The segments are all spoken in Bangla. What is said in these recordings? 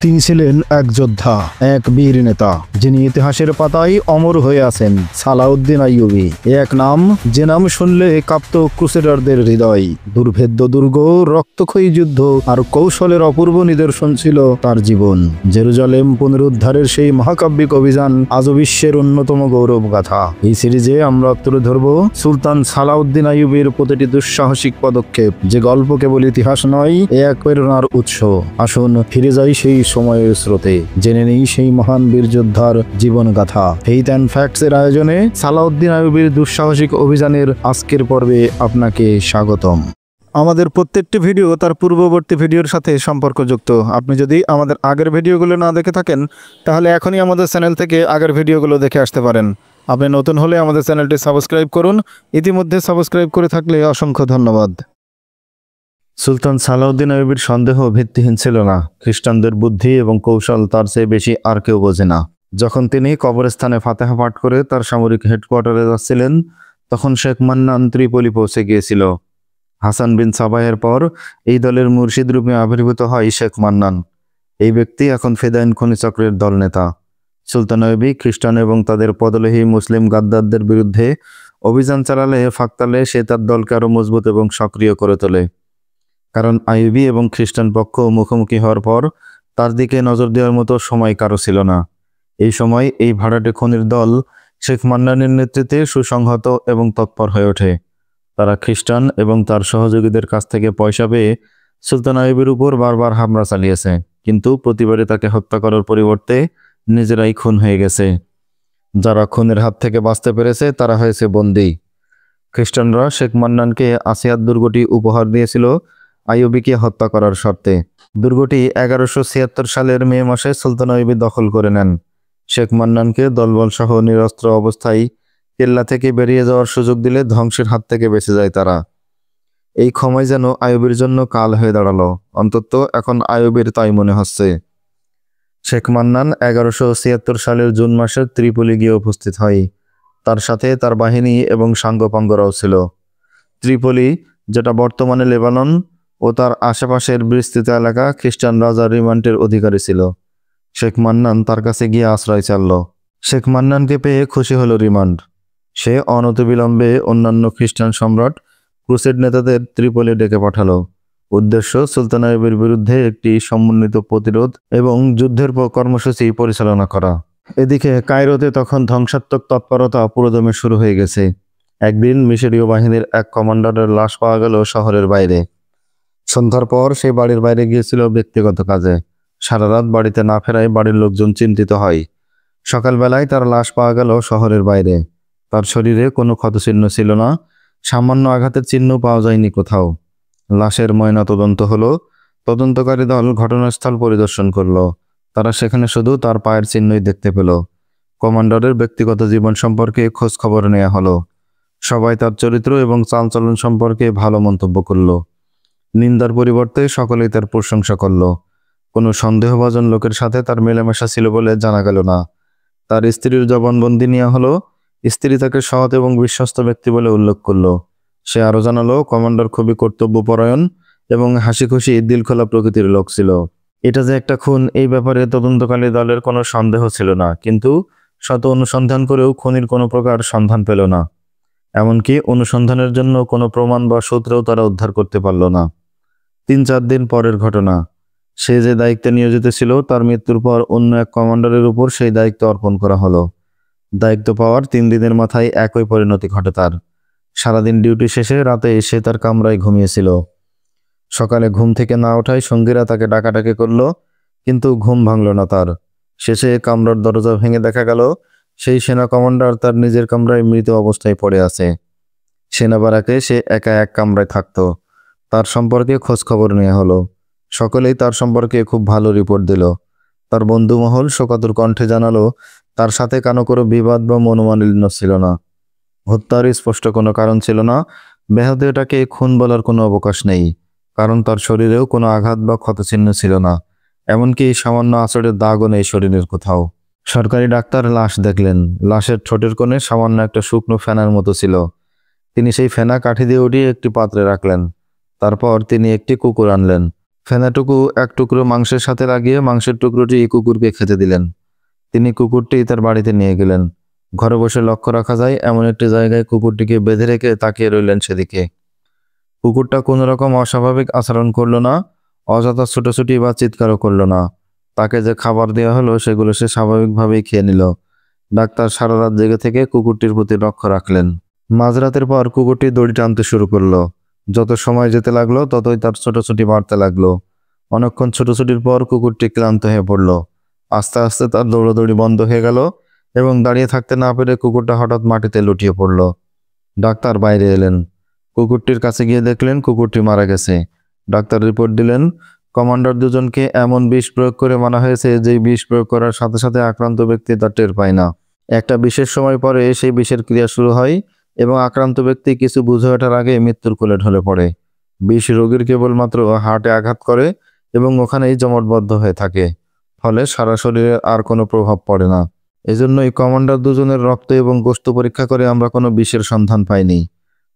তিনি ছিলেন এক যোদ্ধা, এক বীর নেতা, যিনি ইতিহাসের পাতায় অমর হয়ে আছেন। সালাউদ্দিন আইয়ুবী এক নাম, যে নাম শুনলে কাঁপত ক্রুসেডারদের হৃদয়। দুর্ভেদ্য দুর্গ, রক্তক্ষয়ী যুদ্ধ আর কৌশলের অপূর্ব নিদর্শন ছিল তার জীবন। জেরুজালেম পুনরুদ্ধারের সেই মহাকাব্যিক অভিযান আজও বিশ্বের অন্যতম গৌরব গাথা। এই সিরিজে আমরা তুলে ধরব সুলতান সালাউদ্দিন আইয়ুবীর প্রতিটি দুঃসাহসিক পদক্ষেপ, যে গল্প কেবল ইতিহাস নয়, এক প্রেরণার উৎস। আসুন ফিরে যাই সেই সময়ের স্রোতে, জেনে নেই সেই মহান বীর যোদ্ধার জীবন গাথা। ফেইথ অ্যান্ড ফ্যাক্টস এর আয়োজনে সালাউদ্দিন আইয়ুবীর দুঃসাহসিক অভিযানের আজকের পর্বে আপনাকে স্বাগতম। আমাদের প্রত্যেকটি ভিডিও তার পূর্ববর্তী ভিডিওর সাথে সম্পর্কযুক্ত। আপনি যদি আমাদের আগের ভিডিওগুলো না দেখে থাকেন, তাহলে এখনই আমাদের চ্যানেল থেকে আগের ভিডিওগুলো দেখে আসতে পারেন। আপনি নতুন হলে আমাদের চ্যানেলটি সাবস্ক্রাইব করুন। ইতিমধ্যে সাবস্ক্রাইব করে থাকলে অসংখ্য ধন্যবাদ। সুলতান সালাউদ্দিন আইয়ুবীর সন্দেহ ভিত্তিহীন ছিল না। খ্রিস্টানদের বুদ্ধি এবং কৌশল তার চেয়ে বেশি আর কেউ বোঝে না। যখন তিনি কবরস্থানে ফাতেহা পাঠ করে তার সামরিক হেডকোয়ার্টারে যাচ্ছিলেন, তখন শেখ মান্নান ত্রিপলি পৌঁছে গিয়েছিল। হাসান বিন সাবাহের পর এই দলের মুর্শিদ রূপে আবির্ভূত হয় শেখ মান্নান। এই ব্যক্তি এখন ফেদাইন খনি চক্রের দলনেতা। সুলতান আইয়ুবী খ্রিস্টান এবং তাদের পদলোহী মুসলিম গাদ্দারদের বিরুদ্ধে অভিযান চালালে ফাঁকতালে সে তার দলকে আরও মজবুত এবং সক্রিয় করে তোলে। কারণ আইয়ুবী এবং খ্রিস্টান পক্ষ মুখোমুখি হওয়ার পর তার দিকে নজর দেওয়ার মতো সময় কারো ছিল না। এই সময় এই ভাড়াটে খনির দল শেখ মান্নানের নেতৃত্বে সুসংহত এবং তৎপর হয়ে ওঠে। তারা খ্রিস্টান এবং তার সহযোগীদের কাছ থেকে পয়সা পেয়ে সুলতান আইয়ুবীর উপর বারবার হামলা চালিয়েছে, কিন্তু প্রতিবারে তাকে হত্যা করার পরিবর্তে নিজেরাই খুন হয়ে গেছে। যারা খুনের হাত থেকে বাঁচতে পেরেছে তারা হয়েছে বন্দী। খ্রিস্টানরা শেখ মান্নানকে আসিয়াত দুর্গটি উপহার দিয়েছিল আইয়ুবীকে হত্যা করার শর্তে। দুর্গটি 1176 সালের মে মাসে সুলতান আইয়ুবী দখল করে নেন। শেখ মান্নানকে দলবল সহ নিরস্ত্র অবস্থায় কেল্লা থেকে বেরিয়ে যাওয়ার সুযোগ দিলে ধ্বংসের হাত থেকে বেঁচে যায় তারা। এই ক্ষমা যেন আইয়ুবীর জন্য কাল হয়ে দাঁড়ালো, অন্তত এখন আইয়ুবীর তাই মনে হচ্ছে। শেখ মান্নান 1176 সালের জুন মাসে ত্রিপলি গিয়ে উপস্থিত হয়। তার সাথে তার বাহিনী এবং সাঙ্গপাঙ্গরাও ছিল। ত্রিপলি, যেটা বর্তমানে লেবানন ও তার আশেপাশের বিস্তৃত এলাকা, খ্রিস্টান রাজার রিমান্ডের অধিকারী ছিল। শেখ মান্নান তার কাছে গিয়ে আশ্রয় চাইল। শেখ মান্নানকে পেয়ে খুশি হলো রিমান্ড। সে অনতিবিলম্বে অন্যান্য খ্রিস্টান সম্রাট ক্রুসেড নেতাদের ত্রিপলি ডেকে পাঠালো। উদ্দেশ্য সুলতান আইয়ুবীর বিরুদ্ধে একটি সমন্বিত প্রতিরোধ এবং যুদ্ধের কর্মসূচি পরিচালনা করা। এদিকে কায়রোতে তখন ধ্বংসাত্মক তৎপরতা পুরোদমে শুরু হয়ে গেছে। একদিন মিশরীয় বাহিনীর এক কমান্ডারের লাশ পাওয়া গেল শহরের বাইরে। সন্ধ্যার পর সে বাড়ির বাইরে গিয়েছিল ব্যক্তিগত কাজে। সারা রাত বাড়িতে না ফেরায় বাড়ির লোকজন চিন্তিত হয়। সকালবেলায় তার লাশ পাওয়া গেল শহরের বাইরে। তার শরীরে কোনো ক্ষতচিহ্ন ছিল না, সামান্য আঘাতের চিহ্ন পাওয়া যায়নি কোথাও। লাশের ময়না তদন্ত হলো। তদন্তকারী দল ঘটনাস্থল পরিদর্শন করলো। তারা সেখানে শুধু তার পায়ের চিহ্নই দেখতে পেল। কমান্ডারের ব্যক্তিগত জীবন সম্পর্কে খোঁজ খবর নেওয়া হলো। সবাই তার চরিত্র এবং চালচলন সম্পর্কে ভালো মন্তব্য করল। নিন্দার পরিবর্তে সকলেই তার প্রশংসা করল। কোনো সন্দেহভাজন লোকের সাথে তার মেলামেশা ছিল বলে জানা গেল না। তার স্ত্রীর জবানবন্দি নেওয়া হলো। স্ত্রী তাকে সৎ এবং বিশ্বস্ত ব্যক্তি বলে উল্লেখ করল। সে আরও জানালো, কমান্ডার খুবই কর্তব্যপরায়ণ এবং হাসিখুশি দিলখোলা প্রকৃতির লোক ছিল। এটা যে একটা খুন, এই ব্যাপারে তদন্তকারী দলের কোনো সন্দেহ ছিল না, কিন্তু শত অনুসন্ধান করেও খুনির কোনো প্রকার সন্ধান পেল না। এমনকি অনুসন্ধানের জন্য কোনো প্রমাণ বা সূত্রও তারা উদ্ধার করতে পারল না। 3-4 দিন পরের ঘটনা। সে যে দায়িত্বে নিয়োজিত ছিল, তার মৃত্যুর পর অন্য এক কমান্ডারের উপর সেই দায়িত্ব অর্পণ করা হলো। দায়িত্ব পাওয়ার 3 দিনের মাথায় একই পরিণতি ঘটে তার। সারাদিন ডিউটি শেষে রাতে এসে তার কামরায় ঘুমিয়েছিল। সকালে ঘুম থেকে না ওঠায় সঙ্গীরা তাকে ডাকাডাকি করলো, কিন্তু ঘুম ভাঙল না তার। শেষে কামরার দরজা ভেঙে দেখা গেল সেই সেনা কমান্ডার তার নিজের কামরায় মৃত অবস্থায় পড়ে আছে। সেনা বারাকে সে একা এক কামরায় থাকতো। তার সম্পর্কে খোঁজ খবর নেওয়া হলো। সকলেই তার সম্পর্কে খুব ভালো রিপোর্ট দিল। তার বন্ধুমহল শোকাতুর কণ্ঠে জানালো, তার সাথে কারো কোনো বিবাদ বা মনোমালিন্য ছিল না। হত্যার স্পষ্ট কোনো কারণ ছিল না। বেহদেটাকে খুন বলার কোনো অবকাশ নেই, কারণ তার শরীরেও কোনো আঘাত বা ক্ষতচিহ্ন ছিল না। এমনকি সামান্য আঁচড়ের দাগও নেই শরীরের কোথাও। সরকারি ডাক্তার লাশ দেখলেন। লাশের ঠোঁটের কোণে সামান্য একটা শুকনো ফেনার মতো ছিল। তিনি সেই ফেনা কাঠি দিয়ে উঠিয়ে একটি পাত্রে রাখলেন। তারপর তিনি একটি কুকুর আনলেন। ফেনাটুকু এক টুকরো মাংসের সাথে লাগিয়ে মাংসের টুকরোটি কুকুরকে খেতে দিলেন। তিনি কুকুরটি তার বাড়িতে নিয়ে গেলেন। ঘরে বসে লক্ষ্য রাখা যায় এমন একটি জায়গায় কুকুরটিকে বেঁধে রেখে তাকিয়ে রইলেন সেদিকে। কুকুরটা কোনো রকম অস্বাভাবিক আচরণ করল না, অযথা ছুটোছুটি বা চিৎকারও করল না। তাকে যে খাবার দেওয়া হলো সেগুলো সে স্বাভাবিকভাবেই খেয়ে নিল। ডাক্তার সারা রাত জেগে থেকে কুকুরটির প্রতি লক্ষ্য রাখলেন। মাঝরাতের পর কুকুরটি দড়ি টানতে শুরু করলো। যত সময় যেতে লাগলো ততই তার ছোটাছুটি বাড়তে লাগলো। অনেকক্ষণ ছোটাছুটির পর কুকুরটি ক্লান্ত হয়ে পড়ল। আস্তে আস্তে তার দৌড়াদৌড়ি বন্ধ হয়ে গেল এবং দাঁড়িয়ে থাকতে না পেরে কুকুরটা হঠাৎ মাটিতে লুটিয়ে পড়ল। ডাক্তার বাইরে এলেন। কুকুরটির কাছে গিয়ে দেখলেন কুকুরটি মারা গেছে। ডাক্তার রিপোর্ট দিলেন, কমান্ডার দুজনকে এমন বিষ প্রয়োগ করে মারা হয়েছে যেই বিষ প্রয়োগ করার সাথে সাথে আক্রান্ত ব্যক্তি তা টের পায় না। একটা বিশেষ সময় পরে সেই বিষের ক্রিয়া শুরু হয় এবং আক্রান্ত ব্যক্তি কিছু বুঝে ওঠার আগে মৃত্যুর কোলে ঢলে পড়ে। বিষ রোগীর কেবলমাত্র হার্টে আঘাত করে এবং ওখানেই জমাটবদ্ধ হয়ে থাকে, ফলে সারা শরীরে আর কোনো প্রভাব পড়ে না। এজন্যই কমান্ডার দুজনের রক্ত এবং গোশত পরীক্ষা করে আমরা কোনো বিষের সন্ধান পাইনি।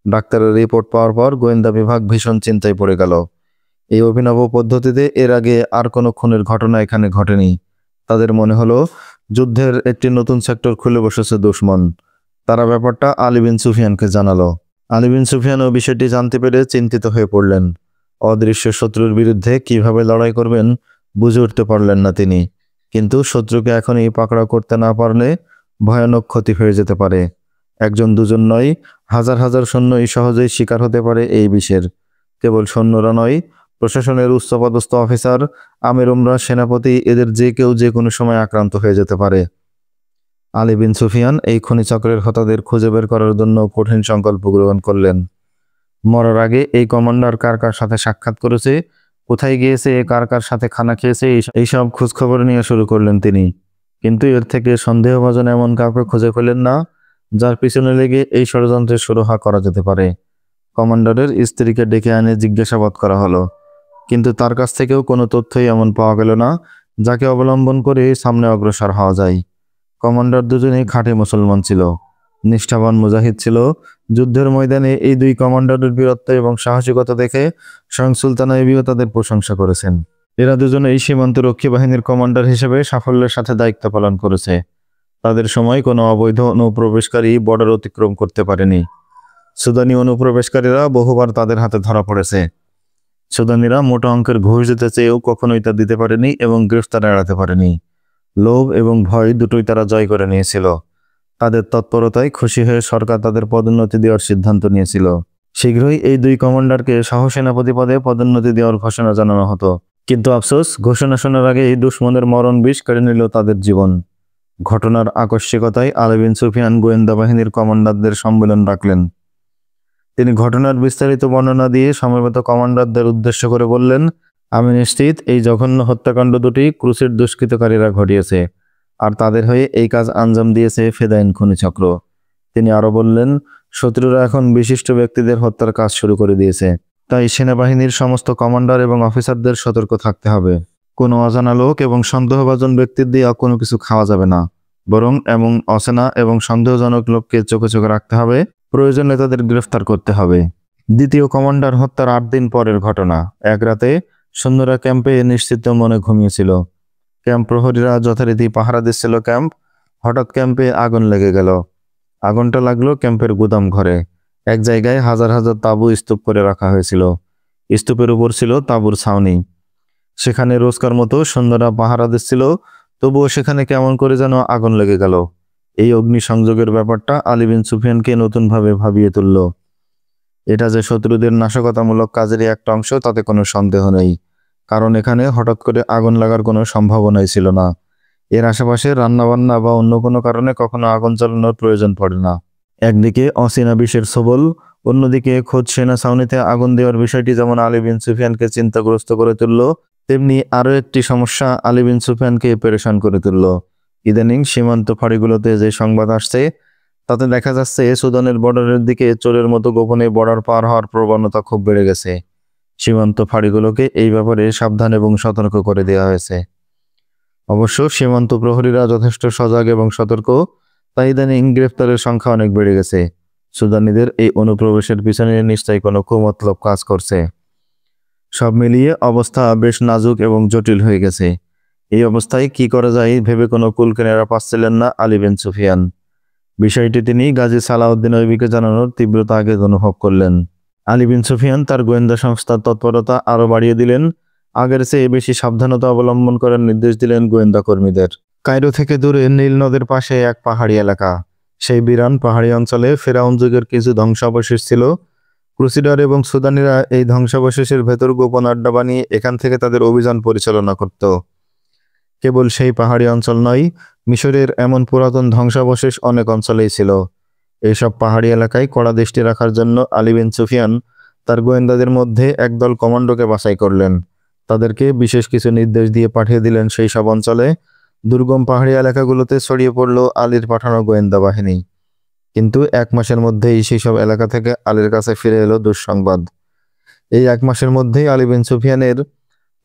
ডাক্তারের রিপোর্ট পাওয়ার পর গোয়েন্দা বিভাগ ভীষণ চিন্তায় পড়ে গেল। এই অভিনব পদ্ধতিতে এর আগে আর কোনো খুনের ঘটনা এখানে ঘটেনি। তাদের মনে হলো যুদ্ধের একটি নতুন সেক্টর খুলে বসেছে দুশমন। তারা ব্যাপারটা আলী বিন সুফিয়ানকে জানালো। আলী বিন সুফিয়ানও বিষয়টি জানতে পেরে চিন্তিত হয়ে পড়লেন। অদৃশ্য শত্রুর বিরুদ্ধে কিভাবে লড়াই করবেন বুঝে উঠতে পারলেন না তিনি। কিন্তু শত্রুকে এখনই পাকড়াও করতে না পারলে ভয়ানক ক্ষতি হয়ে যেতে পারে। একজন দুজন নয়, হাজার হাজার সৈন্যই সহজেই শিকার হতে পারে এই বিষের। কেবল সৈন্যরা নয়, প্রশাসনের উচ্চপদস্থ অফিসার, আমির উমরা, সেনাপতি, এদের যে কেউ যে কোনো সময় আক্রান্ত হয়ে যেতে পারে। আলী বিন সুফিয়ান এই খনিচক্রের হতাদের খুঁজে বের করার জন্য কঠিন সংকল্প গ্রহণ করলেন। মরার আগে এই কমান্ডার কার কার সাথে সাক্ষাৎ করেছে, কোথায় গিয়েছে, কার কার সাথে খানা খেয়েছে, এইসব খোঁজখবর নিয়ে শুরু করলেন তিনি। কিন্তু এর থেকে সন্দেহভাজন এমন কাউকে খুঁজে পেলেন না যার পিছনে লেগে এই ষড়যন্ত্রের সুরাহা করা যেতে পারে। কমান্ডারের স্ত্রীকে ডেকে আনে জিজ্ঞাসাবাদ করা হলো, কিন্তু তার কাছ থেকেও কোনো তথ্যই এমন পাওয়া গেল না যাকে অবলম্বন করে সামনে অগ্রসর হওয়া যায়। কমান্ডার দুজনেই খাঁটি মুসলমান ছিল, নিষ্ঠাবান মুজাহিদ ছিল। যুদ্ধের ময়দানে এই দুই কমান্ডারের বীরত্ব এবং সাহসিকতা দেখে স্বয়ং সুলতান আইয়ুবীও তাদের প্রশংসা করেছেন। এরা দুজনেই সীমান্ত রক্ষী বাহিনীর কমান্ডার হিসেবে সাফল্যের সাথে দায়িত্ব পালন করেছে। তাদের সময় কোনো অবৈধ অনুপ্রবেশকারী বর্ডার অতিক্রম করতে পারেনি। সুদানি অনুপ্রবেশকারীরা বহুবার তাদের হাতে ধরা পড়েছে। সুদানিরা মোটা অঙ্কের ঘুষ দিতে চেয়েও কখনোই তা দিতে পারেনি এবং গ্রেফতার এড়াতে পারেনি। লোভ এবং ভয় দুটোই তারা জয় করে নিয়েছিল। তাদের তৎপরতায় খুশি হয়ে সরকার তাদের পদোন্নতি দেওয়ার সিদ্ধান্ত নিয়েছিল। শীঘ্রই এই দুই কমান্ডারকে সহসেনাপতি পদে পদোন্নতি দেওয়ার ঘোষণা জানানো হতো। কিন্তু আফসোস, ঘোষণা শোনার আগে এই দুশমনের মরণ বিষ কেড়ে নিল তাদের জীবন। ঘটনার আকস্মিকতায় আলী বিন সুফিয়ান গোয়েন্দা বাহিনীর কমান্ডারদের সম্মেলন ডাকলেন। তিনি ঘটনার বিস্তারিত বর্ণনা দিয়ে সমবেত কমান্ডারদের উদ্দেশ্য করে বললেন, আমি নিশ্চিত এই জঘন্য হত্যাকাণ্ড দুটি ক্রুসের দুষ্কৃতকারীরা ঘটিয়েছে, আর তাদের হয়ে এই কাজ আঞ্জাম দিয়েছে ফেদাইন খনিচক্র। তিনি আরও বললেন, শত্রুরা এখন বিশিষ্ট ব্যক্তিদের হত্যার কাজ শুরু করে দিয়েছে। তাই সেনাবাহিনীর সমস্ত কমান্ডার এবং অফিসারদের সতর্ক থাকতে হবে। কোনো অজানা লোক এবং সন্দেহভাজন ব্যক্তির দিয়ে কোনো কিছু খাওয়া যাবে না, বরং এমন অচেনা এবং সন্দেহজনক লোককে চোখে চোখে রাখতে হবে। প্রয়োজনে তাদের গ্রেফতার করতে হবে। দ্বিতীয় কমান্ডার হত্যার 8 দিন পরের ঘটনা। এক রাতে সৈন্যরা ক্যাম্পে নিশ্চিন্ত মনে ঘুমিয়েছিল। ক্যাম্প প্রহরীরা যথারীতি পাহারা দিচ্ছিল ক্যাম্প। হঠাৎ ক্যাম্পে আগুন লেগে গেল। আগুনটা লাগলো ক্যাম্পের গুদাম ঘরে। এক জায়গায় হাজার হাজার তাঁবু স্তূপ করে রাখা হয়েছিল। স্তূপের উপর ছিল তাঁবুর ছাউনি। সেখানে রোজকার মতো সৈন্যরা পাহারা দিচ্ছিল, তবুও সেখানে কেমন করে যেন আগুন লেগে গেল। এই অগ্নিসংযোগের ব্যাপারটা আলী বিন সুফিয়ানকে নতুনভাবে ভাবিয়ে তুলল। এটা যে শত্রুদের নাশকতামূলক কাজেরই একটা অংশ তাতে কোনো সন্দেহ নেই, কারণ এখানে হঠাৎ করে আগুন লাগার কোনো সম্ভাবনাই ছিল না। এর আশেপাশে রান্নাবান্না বা অন্য কোনো কারণে কখনো আগুন জ্বালানোর প্রয়োজন পড়ে না। একদিকে অচেনা বিষের সবল, অন্যদিকে খোদ সেনা ছাউনিতে আগুন দেওয়ার বিষয়টি যেমন আলী বিন সুফিয়ানকে চিন্তাগ্রস্ত করে তুলল, তেমনি আরও একটি সমস্যা আলী বিন সুফিয়ানকে পেরেশান করে তুলল। ইদানিং সীমান্ত ফাঁড়িগুলোতে যে সংবাদ আসছে তাতে দেখা যাচ্ছে সুদানের বর্ডারের দিকে চোরের মতো গোপনে বর্ডার পার হওয়ার প্রবণতা খুব বেড়ে গেছে। সীমান্ত ফাঁড়িগুলোকে এই ব্যাপারে সাবধান এবং সতর্ক করে দেওয়া হয়েছে। অবশ্য সীমান্ত প্রহরীরা যথেষ্ট সজাগ এবং সতর্ক, তাই ইদানিং গ্রেফতারের সংখ্যা অনেক বেড়ে গেছে। সুদানিদের এই অনুপ্রবেশের পিছনে নিশ্চয়ই কোনো কুমতলব কাজ করছে। সব মিলিয়ে অবস্থা বেশ নাজুক এবং জটিল হয়ে গেছে। এই অবস্থায় কি করা যায় ভেবে কোনো কুল কিনারা পাচ্ছিলেন না আলী বিন সুফিয়ান। বিষয়টি তিনি গাজী সালাউদ্দিন আইয়ুবীকে জানানোর তীব্রতা আগে অনুভব করলেন। আলী বিন সুফিয়ান তার গোয়েন্দা সংস্থার তৎপরতা আরও বাড়িয়ে দিলেন। আগের চেয়ে বেশি সাবধানতা অবলম্বন করার নির্দেশ দিলেন গোয়েন্দা কর্মীদের। কায়রো থেকে দূরে নীল নদের পাশে এক পাহাড়ি এলাকা। সেই বিরান পাহাড়ি অঞ্চলে ফেরাউন যুগের কিছু ধ্বংসাবশেষ ছিল। ক্রুসেডার এবং সুদানিরা এই ধ্বংসাবশেষের ভেতর গোপন আড্ডা বানিয়ে এখান থেকে তাদের অভিযান পরিচালনা করত। কেবল সেই পাহাড়ি অঞ্চল নয়, মিশরের এমন পুরাতন ধ্বংসাবশেষ অনেক অঞ্চলেই ছিল। এইসব পাহাড়ি এলাকায় কড়া দৃষ্টি রাখার জন্য আলী বিন সুফিয়ান তার গোয়েন্দাদের মধ্যে একদল কমান্ডোকে বাছাই করলেন। তাদেরকে বিশেষ কিছু নির্দেশ দিয়ে পাঠিয়ে দিলেন সেই সব অঞ্চলে। দুর্গম পাহাড়ি এলাকাগুলোতে ছড়িয়ে পড়ল আলীর পাঠানো গোয়েন্দা বাহিনী। কিন্তু 1 মাসের মধ্যেই সেই সব এলাকা থেকে আলীর কাছে ফিরে এলো দুঃসংবাদ। এই 1 মাসের মধ্যেই আলী বিন সুফিয়ানের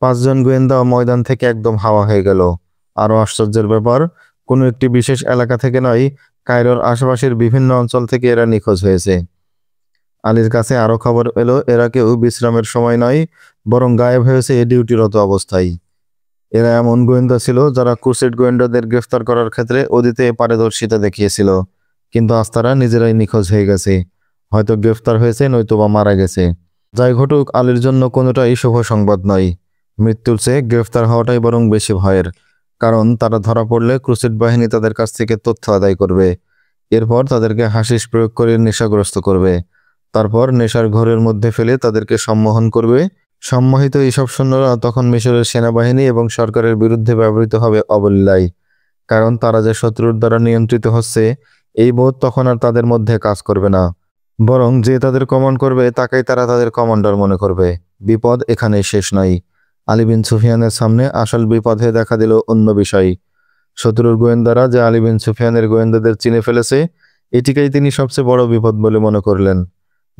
5 জন গোয়েন্দা ময়দান থেকে একদম হাওয়া হয়ে গেল। আরও আশ্চর্যের ব্যাপার, কোনো একটি বিশেষ এলাকা থেকে নয়, কায়রোর আশেপাশের বিভিন্ন অঞ্চল থেকে এরা নিখোঁজ হয়েছে। আলীর কাছে আরও খবর এলো এরা কেউ বিশ্রামের সময় নয়, বরং গায়েব হয়েছে ডিউটিরত অবস্থায়। এরা এমন গোয়েন্দা ছিল যারা ক্রুসেড গোয়েন্দাদের গ্রেফতার করার ক্ষেত্রে অতীতে পারদর্শিতা দেখিয়েছিল, কিন্তু আজ তারা নিজেরাই নিখোঁজ হয়ে গেছে। হয়তো গ্রেফতার হয়েছে, নয়তোবা মারা গেছে। যাই ঘটুক, আলীর জন্য কোনোটাই শুভ সংবাদ নয়। মৃত্যুর চেয়ে গ্রেফতার হওয়াটাই বরং বেশি ভয়ের, কারণ তারা ধরা পড়লে ক্রুসেড বাহিনী তাদের কাছ থেকে তথ্য আদায় করবে। এরপর তাদেরকে হাসিস প্রয়োগ করে নেশাগ্রস্ত করবে। তারপর নেশার ঘোরের মধ্যে ফেলে তাদেরকে সম্মোহন করবে। সম্মোহিত এইসব সৈন্যরা তখন মিশরের সেনাবাহিনী এবং সরকারের বিরুদ্ধে ব্যবহৃত হবে অবলীলায়, কারণ তারা যে শত্রুর দ্বারা নিয়ন্ত্রিত হচ্ছে এই বোধ তখন আর তাদের মধ্যে কাজ করবে না, বরং যে তাদের কমান্ড করবে তাকেই তারা তাদের কমান্ডার মনে করবে। বিপদ এখানেই শেষ নয়। আলী বিন সুফিয়ানের সামনে আসল বিপদ হয়ে দেখা দিল অন্য বিষয়। শত্রুর গোয়েন্দারা যে আলী বিন সুফিয়ানের গোয়েন্দাদের চিনে ফেলেছে, এটিকেই তিনি সবচেয়ে বড় বিপদ বলে মনে করলেন।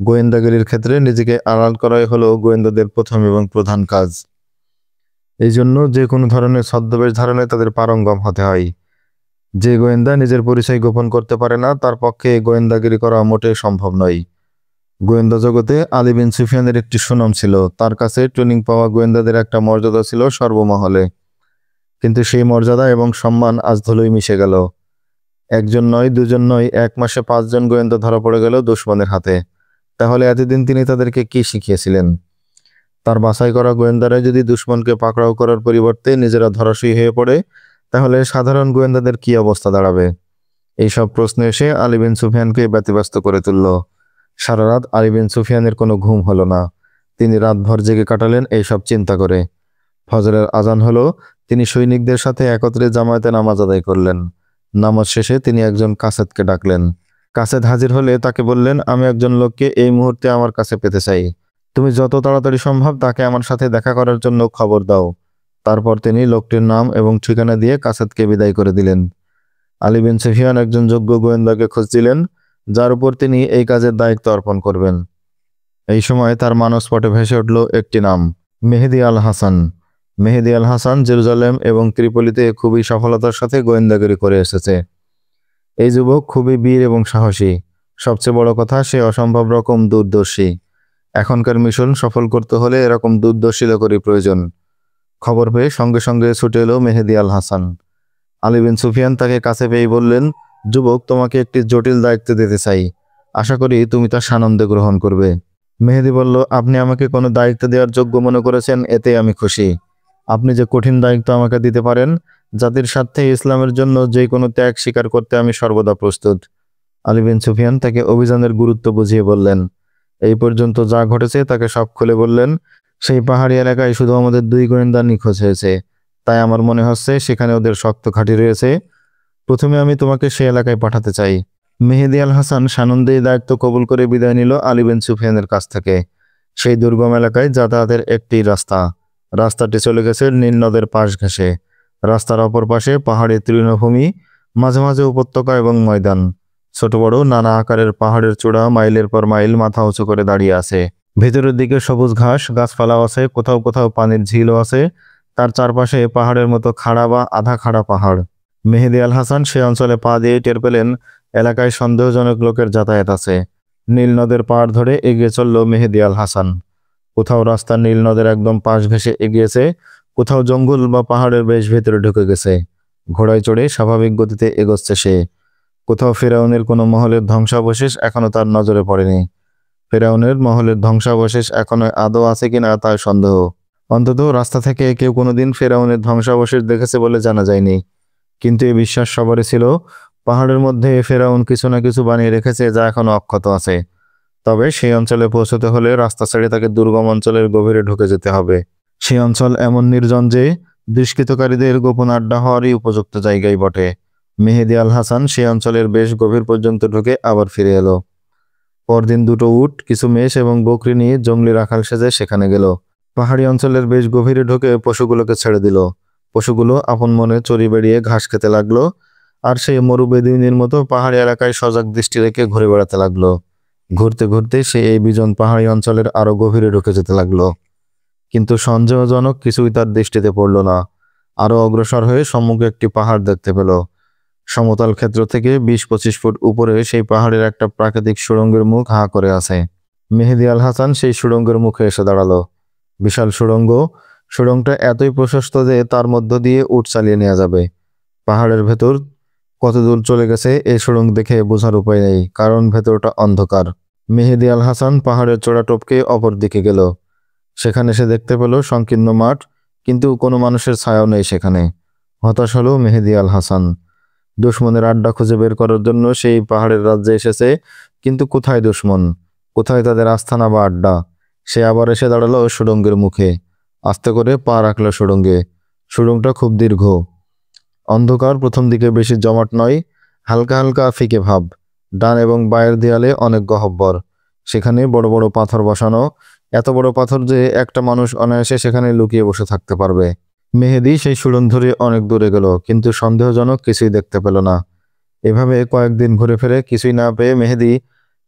গোয়েন্দাগিরির ক্ষেত্রে নিজেকে আড়াল করাই হলো গোয়েন্দাদের প্রথম এবং প্রধান কাজ। এই জন্য যে কোনো ধরনের ছদ্মবেশ ধারণে তাদের পারঙ্গম হতে হয়। যে গোয়েন্দা নিজের পরিচয় গোপন করতে পারে না, তার পক্ষে গোয়েন্দাগিরি করা মোটেই সম্ভব নয়। গোয়েন্দা জগতে আলী বিন সুফিয়ানের একটি সুনাম ছিল। তার কাছে ট্রেনিং পাওয়া গোয়েন্দাদের একটা মর্যাদা ছিল সর্বমহলে। কিন্তু সেই মর্যাদা এবং সম্মান আজ ধুলোয় মিশে গেল। একজন নয়, দুজন নয়, 1 মাসে 5 জন গোয়েন্দা ধরা পড়ে গেল দুশমনের হাতে। তাহলে এতদিন তিনি তাদেরকে কি শিখিয়েছিলেন? তার বাছাই করা গোয়েন্দারা যদি দুশমনকে পাকড়াও করার পরিবর্তে নিজেরা ধরাশয়ী হয়ে পড়ে, তাহলে সাধারণ গোয়েন্দাদের কি অবস্থা দাঁড়াবে? এইসব প্রশ্ন এসে আলী বিন সুফিয়ানকে ব্যতিব্যস্ত করে তুলল। সারা রাত আলী বিন সুফিয়ানের কোনো ঘুম হলো না। তিনি রাতভর জেগে কাটালেন এইসব চিন্তা করে। ফজরের আজান হলো। তিনি সৈনিকদের সাথে একত্রে জামায়াতে নামাজ আদায় করলেন। নামাজ শেষে তিনি একজন কাসেদকে ডাকলেন। কাসেদ হাজির হলে তাকে বললেন, আমি একজন লোককে এই মুহূর্তে আমার কাছে পেতে চাই। তুমি যত তাড়াতাড়ি সম্ভব তাকে আমার সাথে দেখা করার জন্য খবর দাও। তারপর তিনি লোকটির নাম এবং ঠিকানা দিয়ে কাসেদকে বিদায় করে দিলেন। আলী বিন সুফিয়ান একজন যোগ্য গোয়েন্দাকে খুঁজছিলেন, যার উপর তিনি এই কাজের দায়িত্ব অর্পণ করবেন। এই সময় তার মানসপটে ভেসে উঠল একটি নাম, মেহেদী আল হাসান। মেহেদী আল হাসান জেরুজালেম এবং ত্রিপলিতে খুবই সফলতার সাথে গোয়েন্দাগিরি করে এসেছে। এই যুবক খুবই বীর এবং সাহসী। সবচেয়ে বড় কথা, সে অসম্ভব রকম দূরদর্শী। এখনকার মিশন সফল করতে হলে এরকম দূরদর্শী লোকেরই প্রয়োজন। খবর পেয়ে সঙ্গে সঙ্গে ছুটে এলো মেহেদী আল হাসান। আলী বিন সুফিয়ান তাকে কাছে পেয়ে বললেন, যুবক, তোমাকে একটি জটিল দায়িত্ব দিতে চাই। আশা করি তুমি তা সানন্দে গ্রহণ করবে। মেহেদী বলল, আপনি আমাকে কোনো দায়িত্ব দেওয়ার যোগ্য মনে করেছেন, এতে আমি খুশি। আপনি যে কঠিন দায়িত্ব আমাকে দিতে পারেন, জাতির স্বার্থে ইসলামের জন্য যে কোনো ত্যাগ স্বীকার করতে আমি সর্বদা প্রস্তুত। আলী বিন সুফিয়ান তাকে অভিযানের গুরুত্ব বুঝিয়ে বললেন। এই পর্যন্ত যা ঘটেছে তাকে সব খুলে বললেন। সেই পাহাড়ি এলাকায় শুধু আমাদের 2 গোয়েন্দা নিখোঁজ হয়েছে, তাই আমার মনে হচ্ছে সেখানে ওদের শক্ত ঘাঁটি রয়েছে। প্রথমে আমি তোমাকে সেই এলাকায় পাঠাতে চাই। মেহেদী আল হাসান সানন্দেই দায়িত্ব কবুল করে বিদায় নিল আলী বিন সুফিয়ানের কাছ থেকে। সেই দুর্গম এলাকায় যাতায়াতের একটি রাস্তা। রাস্তাটি চলে গেছে নীল নদের পাশ ঘেঁষে। রাস্তার অপর পাশে পাহাড়ি তৃণভূমি, মাঝে মাঝে উপত্যকা এবং ময়দান। ছোট বড় নানা আকারের পাহাড়ের চূড়া মাইলের পর মাইল মাথা উঁচু করে দাঁড়িয়ে আছে। ভেতরের দিকে সবুজ ঘাস গাছপালাও আছে, কোথাও কোথাও পানির ঝিলও আছে। তার চারপাশে পাহাড়ের মতো খাড়া বা আধা খাড়া পাহাড়। মেহেদী আল হাসান সে অঞ্চলে পা দিয়ে টের পেলেন এলাকায় সন্দেহজনক লোকের যাতায়াত আছে। নীল নদের পাড় ধরে এগিয়ে চলল মেহেদী আল হাসান। কোথাও রাস্তার নীল নদের একদম পাশ ঘেঁষে এগিয়েছে, কোথাও জঙ্গল বা পাহাড়ের বেশ ভেতরে ঢুকে গেছে। ঘোড়ায় চড়ে স্বাভাবিক গতিতে এগোচ্ছে সে। কোথাও ফেরাউনের কোনো মহলের ধ্বংসাবশেষ এখনো তার নজরে পড়েনি। ফেরাউনের মহলের ধ্বংসাবশেষ এখনো আদৌ আছে কিনা তার সন্দেহ। অন্তত রাস্তা থেকে কেউ কোনোদিন ফেরাউনের ধ্বংসাবশেষ দেখেছে বলে জানা যায়নি। কিন্তু এই বিশ্বাস সবারই ছিল, পাহাড়ের মধ্যে ফেরাউন কিছু না কিছু বানিয়ে রেখেছে যা এখনো অক্ষত আছে। তবে সেই অঞ্চলে পৌঁছতে হলে রাস্তা ছেড়ে তাকে দুর্গম অঞ্চলের গভীরে ঢুকে যেতে হবে। সেই অঞ্চল এমন নির্জন যে দুষ্কৃতকারীদের গোপন আড্ডা হওয়ারই উপযুক্ত জায়গায় বটে। মেহেদী আল হাসান সেই অঞ্চলের বেশ গভীর পর্যন্ত ঢুকে আবার ফিরে এলো। পরদিন দুটো উট, কিছু মেষ এবং বকরি নিয়ে জঙ্গলি রাখাল সেজে সেখানে গেল। পাহাড়ি অঞ্চলের বেশ গভীরে ঢুকে পশুগুলোকে ছেড়ে দিল। পশুগুলো আপন মনে চড়ি বেড়িয়ে ঘাস খেতে লাগলো, আর সেই মরুবেদিনীর মতো পাহাড়ি এলাকায় সজাগ দৃষ্টি রেখে ঘুরে বেড়াতে লাগলো। ঘুরতে ঘুরতে সে এই বিজন পাহাড়ি অঞ্চলের আরো গভীরে ঢুকে যেতে লাগলো। কিন্তু সন্দেহজনক কিছুই তার দৃষ্টিতে পড়ল না। আরো অগ্রসর হয়ে সম্মুখে একটি পাহাড় দেখতে পেল। সমতল ক্ষেত্র থেকে 20-25 ফুট উপরে সেই পাহাড়ের একটা প্রাকৃতিক সুড়ঙ্গের মুখ হাঁ করে আছে। মেহেদী আল হাসান সেই সুড়ঙ্গের মুখে এসে দাঁড়ালো। বিশাল সুড়ঙ্গ। সুড়ঙ্গটা এতই প্রশস্ত যে তার মধ্য দিয়ে উট চালিয়ে নেওয়া যাবে। পাহাড়ের ভেতর কত দূর চলে গেছে এই সুড়ঙ্গ দেখে বোঝার উপায় নেই, কারণ ভেতরটা অন্ধকার। মেহেদী আল হাসান পাহাড়ের চূড়া টপকে অপর দিকে গেল। সেখানে সে দেখতে পেল সংকীর্ণ মাঠ, কিন্তু কোনো মানুষের ছায়াও নেই সেখানে। হতাশ হলো মেহেদী আল হাসান। দুশমনের আড্ডা খুঁজে বের করার জন্য সেই পাহাড়ের রাজ্যে এসেছে, কিন্তু কোথায় দুশমন, কোথায় তাদের আস্থানা বা আড্ডা? সে আবার এসে দাঁড়ালো সুড়ঙ্গের মুখে। আস্তে করে পা রাখলো সুড়ঙ্গে। সুড়ঙ্গটা খুব দীর্ঘ। অন্ধকার, প্রথম দিকে বেশি জমাট নয়, হালকা হালকা ফিকে ভাব। ডান এবং বায়ের দেয়ালে অনেক গহ্বর। সেখানে বড় বড় পাথর বসানো, এত বড় পাথর যে একটা মানুষ অনায়াসে সেখানে লুকিয়ে বসে থাকতে পারবে। মেহেদী সেই সুড়ঙ্গ ধরে অনেক দূরে গেল, কিন্তু সন্দেহজনক কিছুই দেখতে পেল না। এভাবে কয়েকদিন ঘুরে ফিরে কিছুই না পেয়ে মেহেদী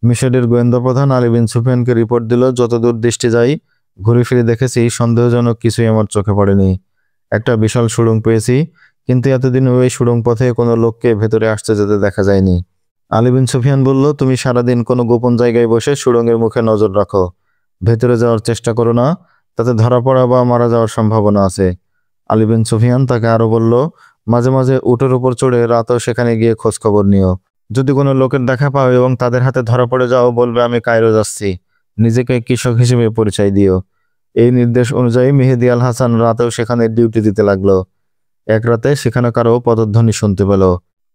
মিশরের গোয়েন্দা প্রধান আলী বিন সুফিয়ানকে রিপোর্ট দিল, যতদূর দৃষ্টি যায় ঘুরে ফিরে দেখেছি সন্দেহজনক কিছুই আমার চোখে পড়েনি। একটা বিশাল সুড়ঙ্গ পেয়েছি, কিন্তু এতদিন ওই সুড়ঙ্গ পথে কোনো লোককে ভেতরে আসতে যেতে দেখা যায়নি। আলী বিন সুফিয়ান বলল, তুমি সারাদিন কোনো গোপন জায়গায় বসে সুড়ঙ্গের মুখে নজর রাখো। ভেতরে যাওয়ার চেষ্টা করো না, তাতে ধরা পড়া বা মারা যাওয়ার সম্ভাবনা আছে। আলী বিন সুফিয়ান তাকে আরো বলল, মাঝে মাঝে উটের উপর চড়ে রাতেও সেখানে গিয়ে খোঁজ খবর নিও। যদি কোনো লোকের দেখা পাও এবং তাদের হাতে ধরা পড়ে যাও, বলবে আমি কায়রো যাচ্ছি। নিজেকে কৃষক হিসেবে পরিচয় দিও। এই নির্দেশ অনুযায়ী মেহেদী আল হাসান রাতেও সেখানে ডিউটি দিতে লাগলো। এক রাতে সেখানে কারো পদধ্বনি শুনতে পেল।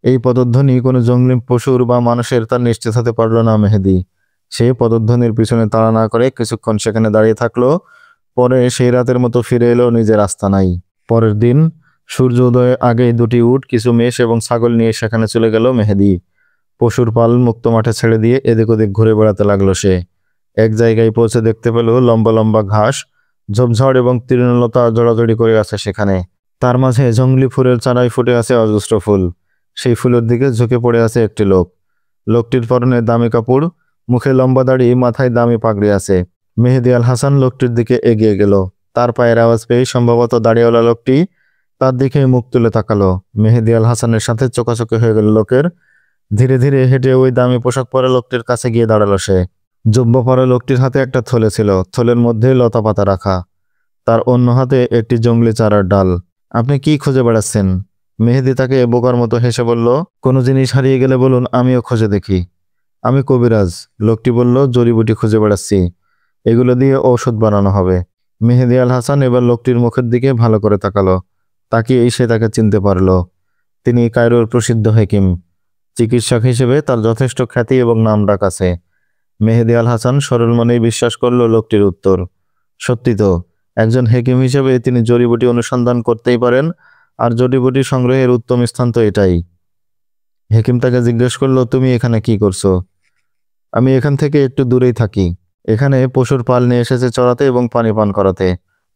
এই পদধ্বনি কোনো জঙ্গলি পশুর বা মানুষের তা নিশ্চিত হতে পারল না মেহেদী। সে পদধ্বনির পিছনে তাড়া না করে কিছুক্ষণ সেখানে দাঁড়িয়ে থাকলো। পরে সেই রাতের মতো ফিরে এলো নিজের আস্তানায়। পরের দিন সূর্য উদয়ের আগেই দুটি উট, কিছু মেষ এবং ছাগল নিয়ে সেখানে চলে গেল মেহেদী। পশুর পাল মুক্ত মাঠে ছেড়ে দিয়ে এদিক ওদিক ঘুরে বেড়াতে লাগলো সে। এক জায়গায় পৌঁছে দেখতে পেল লম্বা লম্বা ঘাস, ঝোপঝাড় এবং তৃণলতা জড়াজড়ি করে আছে সেখানে। তার মাঝে জঙ্গলি ফুলের চারায় ফুটে আছে অজস্র ফুল। সেই ফুলের দিকে ঝুঁকে পড়ে আছে একটি লোক। লোকটির পরনে দামি কাপড়, মুখে লম্বা দাড়ি, মাথায় দামি পাগড়ি আছে। মেহেদী আল হাসান লোকটির দিকে এগিয়ে গেল। তার পায়ের আওয়াজ পেয়ে সম্ভবত দাড়িওয়ালা লোকটি তার দিকে মুখ তুলে তাকালো। মেহেদী আল হাসানের সাথে চোখাচোখি হয়ে গেল লোকের। ধীরে ধীরে হেঁটে ওই দামি পোশাক পরা লোকটির কাছে গিয়ে দাঁড়ালো সে। জুব্বা পরা লোকটির হাতে একটা থলে ছিল, থলের মধ্যে লতা পাতা রাখা। তার অন্য হাতে একটি জঙ্গলি চারার ডাল। আপনি কি খুঁজে বেড়াচ্ছেন? মেহেদী তাকে বোকার মতো হেসে বলল, কোনো জিনিস হারিয়ে গেলে বলুন, আমিও খুঁজে দেখি। আমি কবিরাজ। লোকটি বলল, জড়িবুটি খুঁজে বেড়াচ্ছি, এগুলো দিয়ে ঔষধ বানানো হবে। মেহেদী আল হাসান এবার লোকটির মুখের দিকে ভালো করে তাকালো। তাকিয়েই সে তাকে চিনতে পারল। তিনি কায়রোর প্রসিদ্ধ হেকিম। চিকিৎসক হিসেবে তার যথেষ্ট খ্যাতি এবং নামডাক আছে। মেহেদী আল হাসান সরল মনেই বিশ্বাস করল লোকটির উত্তর। সত্যি তো, একজন হেকিম হিসেবে তিনি জড়িবুটি অনুসন্ধান করতেই পারেন, আর জড়িবুটি সংগ্রহের উত্তম স্থান তো এটাই। হেকিম তাকে জিজ্ঞেস করলো, তুমি এখানে কি করছো? আমি এখান থেকে একটু দূরেই থাকি। এখানে পশুর পাল নিয়ে এসেছে চড়াতে এবং পানি পান করাতে।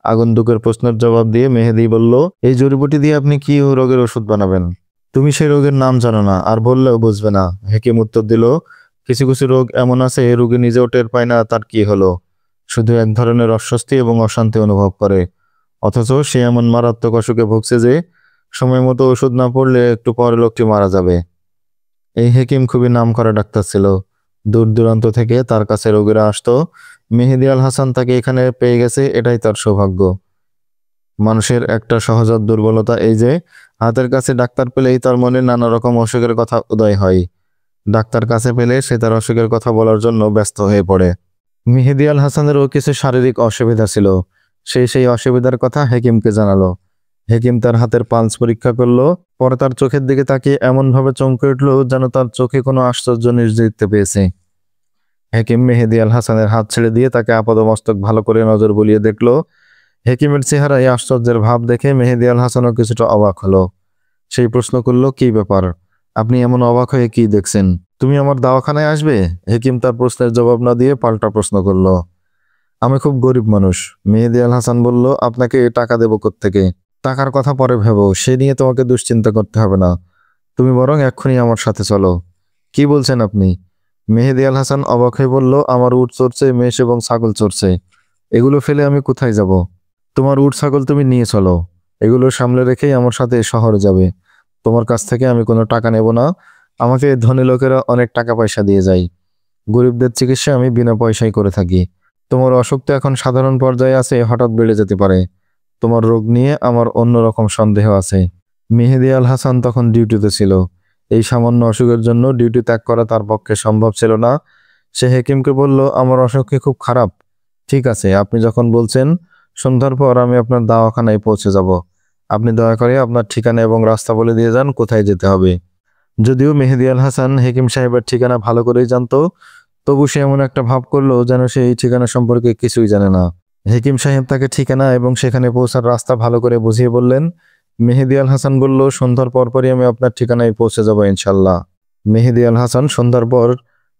আগন্তুকের প্রশ্নের জবাব দিয়ে মেহেদী বলল, এই জড়িবুটি দিয়ে আপনি কি রোগের ওষুধ বানাবেন? তুমি সেই রোগের নাম জানো না, আর বললেও বুঝবে না। হেকিম উত্তর দিল, কিছু কিছু রোগ এমন আছে রোগী নিজেও টের পায় না তার কি হলো, শুধু এক ধরনের অস্বস্তি এবং অশান্তি অনুভব করে। অথচ সে এমন মারাত্মক অসুখে ভুগছে যে সময় মতো ওষুধ না পড়লে একটু পরে লোকটি মারা যাবে। এই হেকিম খুবই নামকরা ডাক্তার ছিল। দূর দূরান্ত থেকে তার কাছে রোগীরা আসতো মেহেদী আল হাসান তাকে এখানে পেয়ে গেছে, এটাই তার সৌভাগ্য। মানুষের একটা সহজাত দুর্বলতা এই যে হাতের কাছে ডাক্তার পেলেই তার মনে নানা রকম অসুখের কথা উদয় হয়। ডাক্তার কাছে পেলে সে তার অসুখের কথা বলার জন্য ব্যস্ত হয়ে পড়ে। মেহেদী আল হাসানেরও কিছু শারীরিক অসুবিধা ছিল। সেই অসুবিধার কথা হেকিমকে জানালো। হেকিম তার হাতের পালস পরীক্ষা করলো, পরে তার চোখের দিকে তাকিয়ে এমনভাবে চমকে উঠল যেন তার চোখে কোনো আশ্চর্য জিনিস দেখতে পেয়েছে। হেকিম মেহেদী আল হাসানের হাত ছেড়ে দিয়ে তাকে আপাদমস্তক ভালো করে নজর বুলিয়ে দেখলো। হেকিমের চেহারায় আশ্চর্যের ভাব দেখে মেহেদী আল হাসানও কিছুটা অবাক হলো। সেই প্রশ্ন করল, কি ব্যাপার, আপনি এমন অবাক হয়ে কি দেখছেন? তুমি আমার দাওয়াখানায় আসবে? হেকিম তার প্রশ্নের জবাব না দিয়ে পাল্টা প্রশ্ন করল। আমি খুব গরিব মানুষ, মেহেদী আল হাসান বলল। আপনাকে টাকা দেব কোত্থেকে? টাকার কথা পরে ভেবো, সে নিয়ে তোমাকে দুশ্চিন্তা করতে হবে না। তুমি বরং এক্ষুনি আমার সাথে চলো। কি বলছেন আপনি? মেহেদী আল হাসান অবাক হয়ে বলল, আমার উট চড়ছে, মেষ এবং ছাগল চড়ছে, এগুলো ফেলে আমি কোথায় যাব? তোমার উট ছাগল তুমি নিয়ে চলো, এগুলো সামলে রেখেই আমার সাথে শহরে যাবে। তোমার কাছ থেকে আমি কোনো টাকা নেব না। আমাকে ধনী লোকেরা অনেক টাকা পয়সা দিয়ে যায়, গরিবদের চিকিৎসা আমি বিনা পয়সায় করে থাকি। তোমার অসুখ তো এখন সাধারণ পর্যায়ে আছে, হঠাৎ বেড়ে যেতে পারে। তোমার রোগ নিয়ে আমার অন্যরকম সন্দেহ আছে। মেহেদী আল হাসান তখন ডিউটিতে ছিল। এই সামান্য অসুখের জন্য ডিউটি ত্যাগ করা তার পক্ষে সম্ভব ছিল না। সে হেকিমকে বলল, আমার অসুখ কি খুব খারাপ? ঠিক আছে, আপনি যখন বলছেন, সন্ধ্যার পর আমি আপনার দাওয়াখানায় পৌঁছে যাব। আপনি দয়া করে আপনার ঠিকানা এবং রাস্তা বলে দিয়ে যান কোথায় যেতে হবে। যদিও মেহেদী আল হাসান হেকিম সাহেবের ঠিকানা ভালো করেই জানতো, তবু সে এমন একটা ভাব করলো যেন সে এই ঠিকানা সম্পর্কে কিছুই জানে না। হেকিম সাহেব তাকে ঠিকানা এবং সেখানে পৌঁছার রাস্তা ভালো করে বুঝিয়ে বললেন। মেহেদী আল হাসান বলল, সন্ধ্যার পরপরই আমি আপনার ঠিকানায় পৌঁছে যাব ইনশাল্লাহ। মেহেদী আল হাসান সন্ধ্যার পর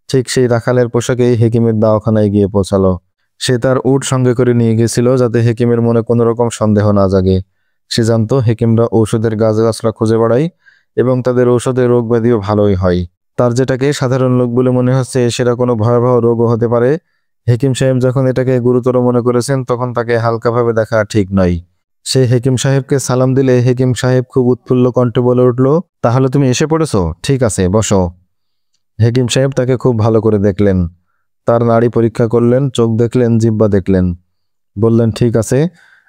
ঠিক সেই রাখালের পোশাকেই হেকিমের দাওয়াখানায় গিয়ে পৌঁছালো। সে তার উট সঙ্গে করে নিয়ে গেছিল যাতে হেকিমের মনে কোনো রকম সন্দেহ না জাগে। সে জানতো হেকিমরা ঔষধের গাছগাছরা খুঁজে বেড়ায় এবং তাদের ঔষধে রোগ ব্যাধিও ভালোই হয়। তার যেটাকে সাধারণ লোক বলে মনে হচ্ছে সেটা কোনো ভয়াবহ রোগও হতে পারে। হেকিম সাহেব যখন এটাকে গুরুতর মনে করেছেন তখন তাকে হালকাভাবে দেখা ঠিক নয়। সে হেকিম সাহেবকে সালাম দিলে হেকিম সাহেব খুব উৎফুল্ল কণ্ঠে বলে উঠল, তাহলে তুমি এসে পড়েছো? ঠিক আছে, বসো। হেকিম সাহেব তাকে খুব ভালো করে দেখলেন, তার নাড়ি পরীক্ষা করলেন, চোখ দেখলেন, জিহ্বা দেখলেন। বললেন, ঠিক আছে,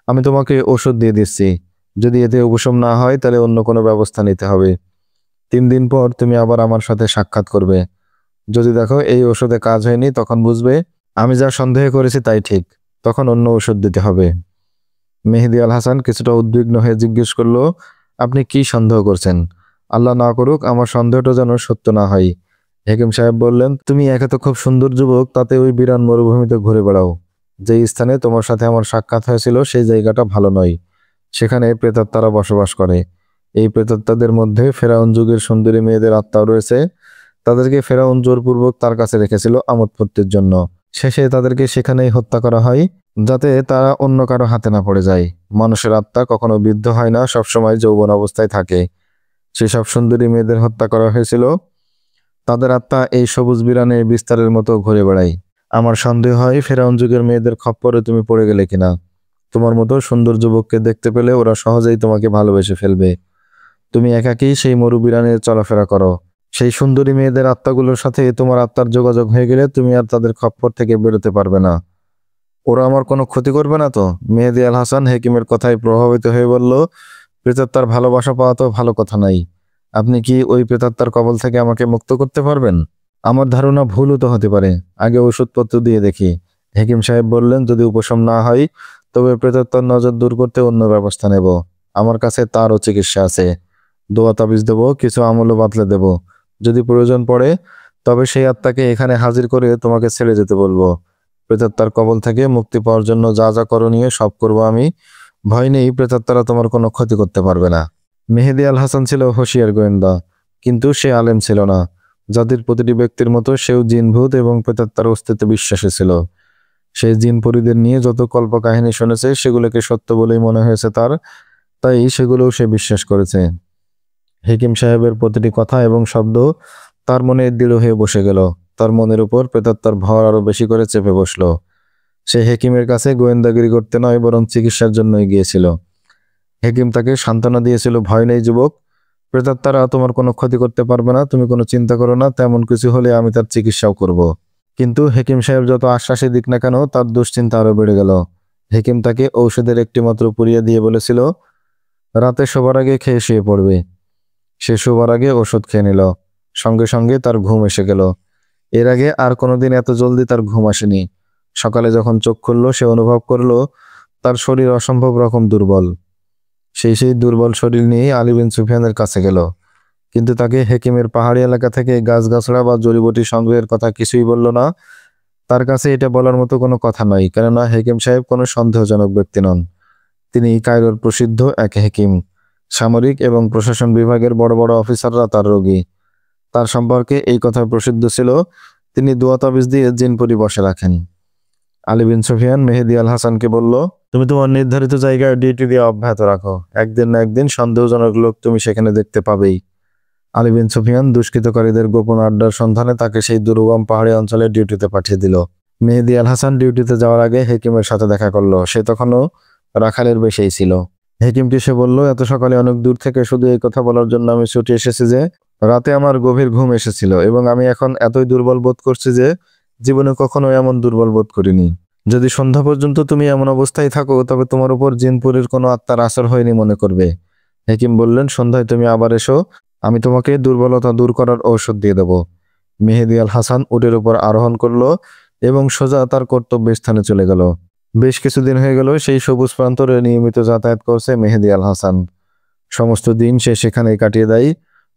আমি তোমাকে ওষুধ দিয়ে দিচ্ছি। যদি এতে উপশম না হয় তাহলে অন্য কোনো ব্যবস্থা নিতে হবে। 3 দিন পর তুমি আবার আমার সাথে সাক্ষাৎ করবে। যদি দেখো এই ওষুধে কাজ হয়নি, তখন বুঝবে আমি যা সন্দেহ করেছি তাই ঠিক, তখন অন্য ওষুধ দিতে হবে। মেহেদী আল হাসান কিছুটা উদ্বিগ্ন হয়ে জিজ্ঞেস করলো, আপনি কি সন্দেহ করছেন? আল্লাহ না করুক আমার সন্দেহটা যেন সত্য না হয়। হেকিম সাহেব বললেন, তুমি একে তো খুব সুন্দর যুবক, তাতে ওই বিরান মরুভূমিতে ঘুরে বেড়াও। যেই স্থানে তোমার সাথে আমার সাক্ষাৎ হয়েছিল সেই জায়গাটা ভালো নয়, সেখানে প্রেতাত্মারা বসবাস করে। এই প্রেতাত্মাদের মধ্যে ফেরাউন যুগের সুন্দরী মেয়েদের আত্মাও রয়েছে। তাদেরকে ফেরাউন জোরপূর্বক তার কাছে রেখেছিল আমোদ ফুর্তির জন্য। শেষে তাদেরকে সেখানেই হত্যা করা হয় যাতে তারা অন্য কারো হাতে না পড়ে যায়। মানুষের আত্মা কখনো বৃদ্ধ হয় না, সবসময় যৌবন অবস্থায় থাকে। সেসব সুন্দরী মেয়েদের হত্যা করা হয়েছিল, তাদের আত্মা এই সবুজ বিরানে বিস্তারের মতো ঘুরে বেড়ায়। আমার সন্দেহ হয় ফেরাউন যুগের মেয়েদের খপ্পরে তুমি পড়ে গেলে কিনা। তোমার মতো সুন্দর যুবককে দেখতে পেলে ওরা সহজেই তোমাকে ভালোবেসে ফেলবে। তুমি একাকী সেই মরুবিরানে চলাফেরা করো। সেই সুন্দরী মেয়েদের আত্মাগুলোর সাথে তোমার আত্মার যোগাযোগ হয়ে গেলে তুমি আর তাদের খপ্পর থেকে বেরোতে পারবে না। ওরা আমার কোনো ক্ষতি করবে না তো? মেহেদী আল হাসান হেকিমের কথায় প্রভাবিত হয়ে বলল, প্রেতাত্মার ভালোবাসা পাওয়া তো ভালো কথা নাই। আপনি কি ওই প্রেতাত্মার কবল থেকে আমাকে মুক্ত করতে পারবেন? আমার ধারণা ভুলও তো হতে পারে, আগে ওষুধপত্র দিয়ে দেখি। হেকিম সাহেব বললেন, যদি উপশম না হয় তবে প্রেতাত্মার নজর দূর করতে অন্য ব্যবস্থা নেব। আমার কাছে তারও চিকিৎসা আছে। দোয়া তাবিজ দেবো, কিছু আমলও বাতলে দেব। যদি প্রয়োজন পড়ে তবে সেই আত্মাকে এখানে হাজির করে তোমাকে ছেড়ে যেতে বলবো। প্রেতাত্মার কবল থেকে মুক্তি পাওয়ার জন্য যা যা করণীয় সব করব আমি। ভয় নেই, প্রেতাত্মারা তোমার কোনো ক্ষতি করতে পারবে না। মেহেদী আল হাসান ছিল হুঁশিয়ার গোয়েন্দা, কিন্তু সে আলেম ছিল না। জাতির প্রতিটি ব্যক্তির মতো সেও জিনভূত এবং প্রেতাত্মার অস্তিত্বে বিশ্বাসী ছিল। সে জিন পরীদের নিয়ে যত কল্পকাহিনী শুনেছে সেগুলোকে সত্য বলেই মনে হয়েছে তার, তাই সেগুলোও সে বিশ্বাস করেছে। হেকিম সাহেবের প্রতিটি কথা এবং শব্দ তার মনে দৃঢ় হয়ে বসে গেল। তার মনের উপর প্রেতাত্মার ভর আরো বেশি করে চেপে বসলো। সে হেকিমের কাছে গোয়েন্দাগিরি করতে নয়, বরং চিকিৎসার জন্যই গিয়েছিল। হেকিম তাকে সান্ত্বনা দিয়েছিল, ভয় নেই যুবক, প্রেতাত্মারা তোমার কোনো ক্ষতি করতে পারবে না, তুমি কোনো চিন্তা করো না। তেমন কিছু হলে আমি তার চিকিৎসাও করব। কিন্তু হেকিম সাহেব যত আশ্বাসই দিক না কেন তার দুশ্চিন্তা আরো বেড়ে গেল। হেকিম তাকে ঔষধের একটি মাত্র পুড়িয়ে দিয়ে বলেছিল, রাতে শোবার আগে খেয়ে শুয়ে পড়বে। সে শোবার আগে ওষুধ খেয়ে নিল। সঙ্গে সঙ্গে তার ঘুম এসে গেল। এর আগে আর কোনোদিন এত জলদি তার ঘুম আসেনি। সকালে যখন চোখ খুলল সে অনুভব করলো তার শরীর অসম্ভব রকম দুর্বল। সেই দুর্বল শরীর নিয়ে আলী বিন সুফিয়ানের কাছে গেল। কিন্তু তাকে হেকিমের পাহাড়ি এলাকা থেকে গাছগাছড়া বা জড়িবুটি সংগ্রহের কথা কিছুই বলল না। তার কাছে এটা বলার মতো কোনো কথা নয়, কেননা হেকিম সাহেব কোনো সন্দেহজনক ব্যক্তি নন। তিনি কায়রোর প্রসিদ্ধ এক হেকিম। সামরিক এবং প্রশাসন বিভাগের বড় বড় অফিসাররা তার রোগী। তার সম্পর্কে এই কথা প্রসিদ্ধ ছিল, তিনি দোয়া তাবিজ দিয়ে জিনপুরি বসে রাখেন। আলী বিন সুফিয়ান মেহেদী আল হাসানকে বলল, তুমি তোমার নির্ধারিত জায়গায় ডিউটি দিয়ে অব্যাহত রাখো। একদিন না একদিন সন্দেহজনক লোক তুমি সেখানে দেখতে পাবেই। আলী বিন সুফিয়ান দুষ্কৃতকারীদের গোপন আড্ডার সন্ধানে তাকে সেই দুর্গম পাহাড়ি অঞ্চলে ডিউটিতে পাঠিয়ে দিল। মেহেদী আল হাসান ডিউটিতে যাওয়ার আগে হেকিমের সাথে দেখা করলো। সে তখনও রাখালের বেশেই ছিল। হেকিমকে সে বলল, এত সকালে অনেক দূর থেকে শুধু এই কথা বলার জন্য আমি ছুটে এসেছি যে রাতে আমার গভীর ঘুম এসেছিল এবং আমি এখন এতই দুর্বল বোধ করছি যে জীবনে কখনো এমন দুর্বল বোধ করিনি। যদি সন্ধ্যা পর্যন্ত তুমি এমন অবস্থায় থাকো তবে তোমার উপর জিনপুরীর কোনো আত্মার আসর হয়নি মনে করবে। হেকিম বললেন, সন্ধ্যায় তুমি আবার এসো, আমি তোমাকে দুর্বলতা দূর করার ঔষধ দিয়ে দেব। মেহেদী আল হাসান উটের উপর আরোহণ করলো এবং সোজা তার কর্তব্য স্থানে চলে গেল। বেশ কিছুদিন হয়ে গেল সেই সবুজ প্রান্তরে নিয়মিত যাতায়াত করছে মেহেদী আল হাসান। সমস্ত দিন সে সেখানেই কাটিয়ে দেয়।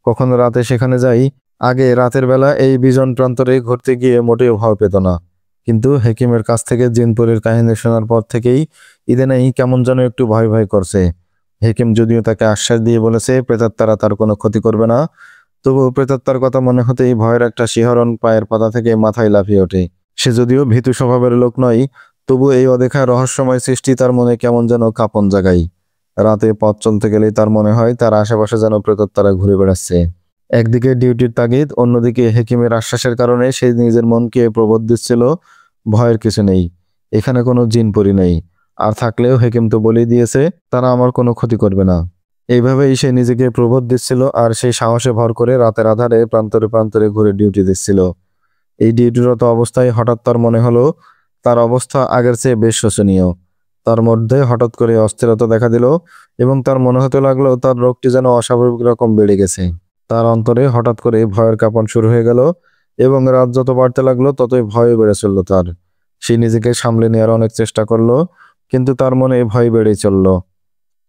কখনো রাতে সেখানে যাই। আগে রাতের বেলা এই বিজন প্রান্তরে ঘুরতে গিয়ে মোটেও ভয় পেত না, কিন্তু হেকিমের কাছ থেকে জিনপুরের কাহিনী শোনার পর থেকেই ইদানীং কেমন যেন একটু ভয় ভয় করছে। হেকিম যদিও তাকে আশ্বাস দিয়ে বলেছে প্রেতাত্মারা তার কোনো ক্ষতি করবে না, তবুও প্রেতাত্মার কথা মনে হতেই ভয়ের একটা শিহরণ পায়ের পাতা থেকে মাথায় লাফিয়ে ওঠে। সে যদিও ভীতু স্বভাবের লোক নয়, তবু এই অদেখা রহস্যময় সৃষ্টি তার মনে কেমন যেন কাঁপন জাগায়। রাতে পথ চলতে গেলেই তার মনে হয় তার আশেপাশে যেন প্রেতাত্মারা ঘুরে বেড়াচ্ছে। একদিকে ডিউটির তাগিদ, অন্যদিকে হেকিমের আশ্বাসের কারণে সে নিজের মনকে প্রবোধ দিচ্ছিল, ভয়ের কিছু নেই, এখানে কোনো জিনপরি নেই, আর থাকলেও হেকিম তো বলেই দিয়েছে তারা আমার কোনো ক্ষতি করবে না। এইভাবেই সে নিজেকে প্রবোধ দিচ্ছিল আর সেই সাহসে ভর করে রাতের আধারে প্রান্তরে প্রান্তরে ঘুরে ডিউটি দিচ্ছিল। এই ডিউটিরত অবস্থায় হঠাৎ তার মনে হলো তার অবস্থা আগের চেয়ে বেশ শোচনীয়। তার মধ্যে হঠাৎ করে অস্থিরতা দেখা দিল এবং তার মনে হতে লাগলো তার রোগটি যেন অস্বাভাবিক রকম বেড়ে গেছে। তার অন্তরে হঠাৎ করে ভয়ের কাঁপন শুরু হয়ে গেল এবং রাত যত বাড়তে লাগলো ততই ভয় বেড়ে চলল তার। সে নিজেকে সামলে নেওয়ার অনেক চেষ্টা করলো, কিন্তু তার মনে ভয় বেড়েই চলল।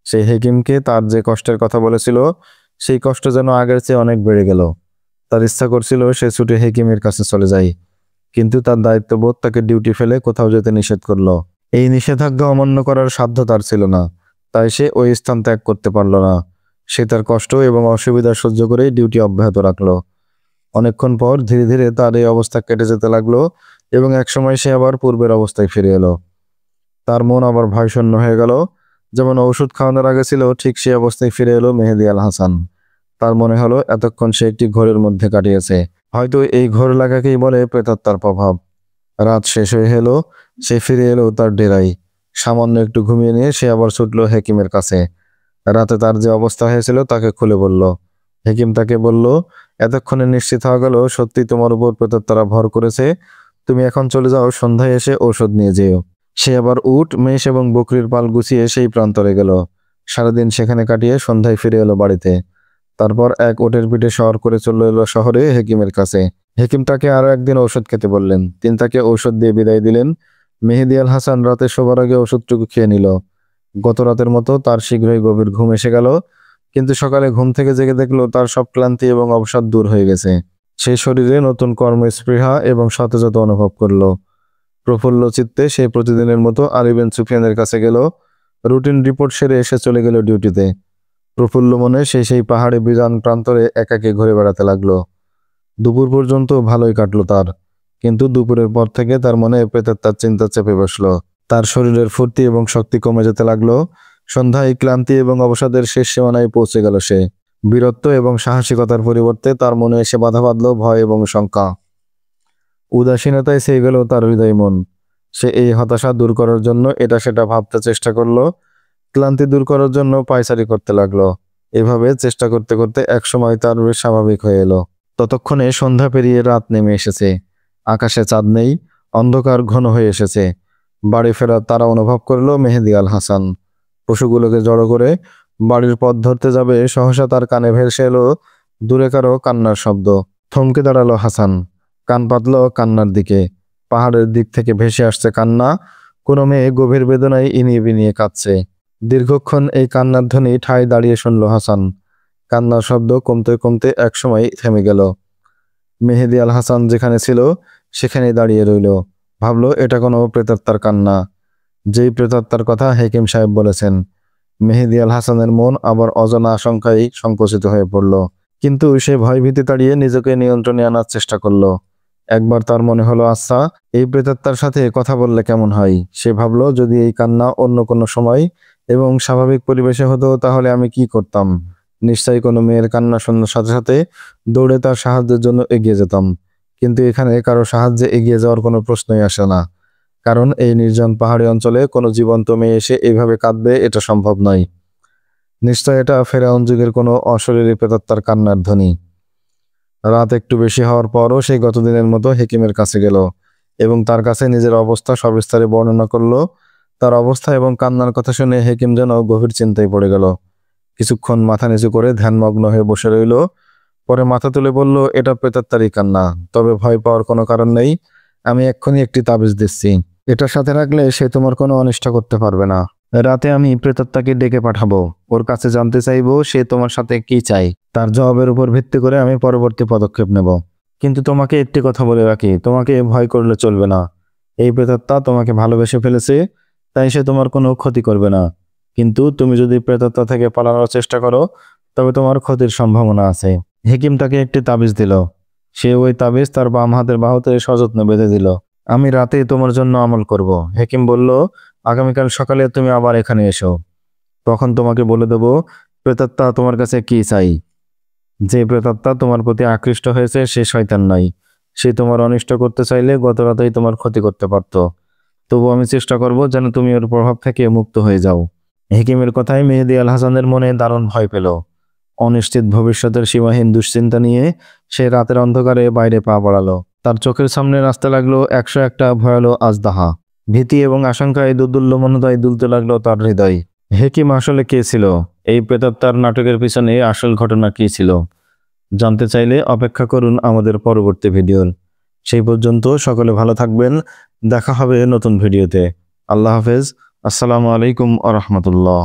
সে হেকিমকে তার যে কষ্টের কথা বলেছিল সেই কষ্ট যেন আগের চেয়ে অনেক বেড়ে গেল। তার ইচ্ছা করছিল সে ছুটে হেকিমের কাছে চলে যায়, কিন্তু তার দায়িত্ববোধ তাকে ডিউটি ফেলে কোথাও যেতে নিষেধ করলো। এই নিষেধাজ্ঞা অমান্য করার সাধ্য তার ছিল না, তাই সে ওই স্থান ত্যাগ করতে পারল না। সে তার কষ্ট এবং অসুবিধা সহ্য করেই ডিউটি অব্যাহত রাখলো। অনেকক্ষণ পর ধীরে ধীরে তার এই অবস্থা কেটে যেতে লাগলো এবং একসময় সে আবার পূর্বের অবস্থায় ফিরে এলো। তার মন আবার ভয়শূন্য হয়ে গেল। যেমন ঔষধ খাওয়ানোর আগে ছিল ঠিক সেই অবস্থায় ফিরে এলো মেহেদী আল হাসান। তার মনে হলো এতক্ষণ সে একটি ঘোরের মধ্যে কাটিয়েছে, হয়তো এই ঘোর লাগাকেই বলে প্রেতাত্মার প্রভাব। রাত শেষ হয়ে এলো, সে ফিরে এলো তার ডেরায়। সামান্য একটু ঘুমিয়ে নিয়ে সে আবার ছুটলো হেকিমের কাছে। রাতে তার যে অবস্থা হয়েছিল তাকে খুলে বলল। হেকিম তাকে বলল, এতক্ষণে নিশ্চিত হওয়া গেল সত্যি তোমার উপর প্রেতাত্মারা ভর করেছে। তুমি এখন চলে যাও, সন্ধ্যায় এসে ঔষধ নিয়ে যেও। সে আবার উট, মেষ এবং বকরির পাল গুছিয়ে সেই প্রান্তরে গেল। সারাদিন সেখানে কাটিয়ে সন্ধ্যায় ফিরে এলো বাড়িতে। তারপর এক উটের পিঠে সওয়ার করে চলে এলো শহরে হেকিমের কাছে। হেকিম তাকে আরো একদিন ঔষধ খেতে বললেন। তিনি তাকে ঔষধ দিয়ে বিদায় দিলেন। মেহেদী আল হাসান রাতে শোবার আগে ওষুধটুকু খেয়ে নিল। গত রাতের মতো তার শীঘ্রই গভীর ঘুম এসে গেল, কিন্তু সকালে ঘুম থেকে জেগে দেখলো তার সব ক্লান্তি এবং অবসাদ দূর হয়ে গেছে। সে শরীরে নতুন কর্মস্পৃহা এবং সতেজতা অনুভব করলো। প্রফুল্ল চিত্তে সে প্রতিদিনের মতো আলী বিন সুফিয়ানের কাছে গেল। রুটিন রিপোর্ট সেরে এসে চলে গেল ডিউটিতে। প্রফুল্ল মনে সে সেই পাহাড়ে বিরান প্রান্তরে একাকে ঘুরে বেড়াতে লাগলো। দুপুর পর্যন্ত ভালোই কাটলো তার, কিন্তু দুপুরের পর থেকে তার মনে প্রেতাত্মার চিন্তা চেপে বসলো। তার শরীরের ফুর্তি এবং শক্তি কমে যেতে লাগলো। সন্ধ্যায় ক্লান্তি এবং অবসাদের শেষ সীমানায় পৌঁছে গেল সে। বীরত্ব এবং সাহসিকতার পরিবর্তে তার মনে এসে বাধা বাঁধল ভয় এবং শঙ্কা। উদাসীনতায় ছেয়ে গেল তার হৃদয় মন। সে এই হতাশা দূর করার জন্য এটা সেটা ভাবতে চেষ্টা করলো। ক্লান্তি দূর করার জন্য পায়চারি করতে লাগলো। এভাবে চেষ্টা করতে করতে একসময় তার বেশ স্বাভাবিক হয়ে এলো। ততক্ষণে সন্ধ্যা পেরিয়ে রাত নেমে এসেছে। আকাশে চাঁদ নেই, অন্ধকার ঘন হয়ে এসেছে। বাড়ি ফেরার তারা অনুভব করলো মেহেদী আল হাসান। পশুগুলোকে জড়ো করে বাড়ির পথ ধরতে যাবে, সহসা তার কানে ভেসে এলো দূরে কারো কান্নার শব্দ। থমকে দাঁড়ালো হাসান, কান পাতল কান্নার দিকে। পাহাড়ের দিক থেকে ভেসে আসছে কান্না। কোনো মেয়ে গভীর বেদনায় ইনিয়ে বিনিয়ে কাঁদছে। দীর্ঘক্ষণ এই কান্নার ধ্বনি ঠায় দাঁড়িয়ে শুনল হাসান। কান্নার শব্দ কমতে কমতে একসময় থেমে গেল। মেহেদী আল হাসান যেখানে ছিল সেখানেই দাঁড়িয়ে রইল। ভাবলো এটা কোনো প্রেতাত্মার কান্না, যেই প্রেতাত্মার কথা হেকিম সাহেব বলেছেন। মেহেদী আল হাসানের মন আবার অজানা আশঙ্কায় সংকুচিত হয়ে পড়ল। কিন্তু সে ভয়ভীতি তাড়িয়ে নিজেকে নিয়ন্ত্রণে আনার চেষ্টা করলো। একবার তার মনে হলো, আচ্ছা, এই প্রেতাত্মার সাথে কথা বললে কেমন হয়। সে ভাবলো, যদি এই কান্না অন্য কোনো সময় এবং স্বাভাবিক পরিবেশে হতো তাহলে আমি কি করতাম। নিশ্চয়ই কোনো মেয়ের কান্না শোনার সাথে সাথে দৌড়ে তার সাহায্যের জন্য এগিয়ে যেতাম। কিন্তু এখানে কারো সাহায্যে এগিয়ে যাওয়ার কোনো প্রশ্নই আসে না, কারণ এই নির্জন পাহাড়ি অঞ্চলে কোনো জীবন্ত মেয়ে এসে এইভাবে কাঁদবে এটা সম্ভব নয়। নিশ্চয় এটা ফেরাউন যুগের কোনো অশরীরী প্রেতাত্মার কান্নার ধ্বনি। রাত একটু বেশি হওয়ার পরও সে গতদিনের মতো হেকিমের কাছে গেল এবং তার কাছে নিজের অবস্থা সবিস্তারে বর্ণনা করলো। তার অবস্থা এবং কান্নার কথা শুনে হেকিম যেন গভীর চিন্তায় পড়ে গেল। কিছুক্ষণ মাথা নিচু করে ধ্যানমগ্ন হয়ে বসে রইল। পরে মাথা তুলে বলল, এটা প্রেতাত্মারই কান্না, তবে ভয় পাওয়ার কোনো কারণ নেই। আমি এক্ষুনি একটি তাবিজ দিচ্ছি, এটার সাথে রাখলে সে তোমার কোনো অনিষ্ট করতে পারবে না। রাতে আমি প্রেতাত্মাকে ডেকে পাঠাবো, ওর কাছে জানতে চাইবো সে তোমার সাথে কি চাই। তার জবাবের উপর ভিত্তি করে আমি পরবর্তী পদক্ষেপ নেব। কিন্তু তোমাকে একটি কথা বলে রাখি, তোমাকে ভয় করলে চলবে না। এই প্রেতাত্মা তোমাকে ভালোবেসে ফেলেছে, তাই সে তোমার কোনো ক্ষতি করবে না। কিন্তু তুমি যদি প্রেতাত্মা থেকে পালানোর চেষ্টা করো তবে তোমার ক্ষতির সম্ভাবনা আছে। হেকিম তাকে একটি তাবিজ দিল। সে ওই তাবিজ তার বাম হাতের বাহুতে সযত্নে বেঁধে দিল। আমি রাতে তোমার জন্য আমল করব। হেকিম বলল, আগামীকাল সকালে তুমি আবার এখানে এসো, তখন তোমাকে বলে দেব প্রেতাত্মা তোমার কাছে কি চাই। যে প্রেতাত্মা তোমার প্রতি আকৃষ্ট হয়েছে সে শয়তান নয়। সে তোমার অনিষ্ট করতে চাইলে গত রাতেই তোমার ক্ষতি করতে পারত। তবু আমি চেষ্টা করব যেন তুমি ওর প্রভাব থেকে মুক্ত হয়ে যাও। হেকিমের কথায় মেহেদী আল হাসানের মনে দারুণ ভয় পেল। অনিশ্চিত ভবিষ্যতের সীমাহীন দুশ্চিন্তা নিয়ে সে রাতের অন্ধকারে বাইরে পা বাড়ালো। তার চোখের সামনে আসতে লাগলো 101টা ভয়ালো আজদাহা। ভীতি এবং আশঙ্কায় দোদুল্যমানতায় দুলতে লাগলো তার হৃদয়। হেকিম আসলে কে ছিল? এই প্রেতাত্মার নাটকের পিছনে আসল ঘটনা কি ছিল? জানতে চাইলে অপেক্ষা করুন আমাদের পরবর্তী ভিডিওর। সেই পর্যন্ত সকলে ভালো থাকবেন। দেখা হবে নতুন ভিডিওতে। আল্লাহ হাফেজ। আসসালামু আলাইকুম আ রহমতুল্লাহ।